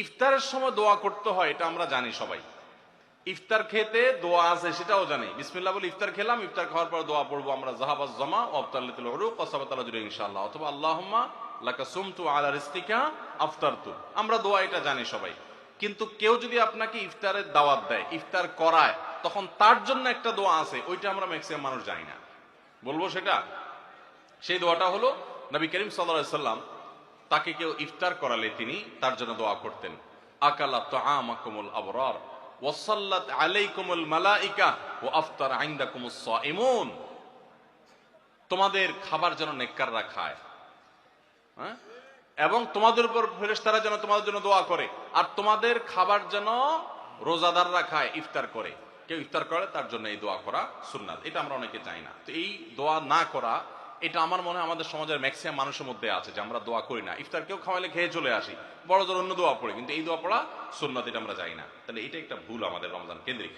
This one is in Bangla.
ইফতারের সময় দোয়া করতে হয়, এটা আমরা জানি সবাই। ইফতার খেতে দোয়া আছে সেটাও জানি। বিসমিল্লাহ বলে ইফতার খেলাম, ইফতার খাওয়ার পর দোয়া পড়বো আমরা, জাহাবাজ জামা ওয়াবতাল্লাতুল উরুক ওয়াসাবাতাল আজরু ইনশাআল্লাহ, অথবা আল্লাহুম্মা লাকা সুমতু আলা রিজকিকা আফতারতু। আমরা দোয়া এটা জানি সবাই। কিন্তু কেউ যদি আপনাকে ইফতারের দাওয়াত দেয়, ইফতার করায়, তখন তার জন্য একটা দোয়া আছে, ওইটা আমরা ম্যাক্সিমাম মানুষ জানি না। বলবো সেটা। সেই দোয়াটা হলো নবী করিম সাল্লাল্লাহু আলাইহি সাল্লাম তাকে কেউ ইফতার করালে তিনি তার জন্য দোয়া করতেন। আকালা তাআমাকুমুল আবরার ওয়াসাল্লাত আলাইকুমুল মালাইকা ওয়া আফতার ইনদাকুমুস সাইমুন। তোমাদের খাবার যেন নেককাররা খায়, হ্যাঁ, এবং তোমাদের উপর ফেরেশতারা যেন তোমাদের জন্য দোয়া করে, আর তোমাদের খাবার যেন রোজাদাররা খায়, ইফতার করে। কেউ ইফতার করে তার জন্য এই দোয়া করা সুন্নাত। এটা আমরা অনেকে জানি না। তো এই দোয়া না করা, এটা আমার মনে হয় আমাদের সমাজের ম্যাক্সিমাম মানুষের মধ্যে আছে, যে আমরা দোয়া করি না। ইফতার কেউ খাওয়াইলে খেয়ে চলে আসি, বড় জোর অন্য দোয়া পড়ে, কিন্তু এই দোয়া পড়া সুন্নাত এটা আমরা জানি না। তাহলে এটা একটা ভুল আমাদের রমজান কেন্দ্রিক।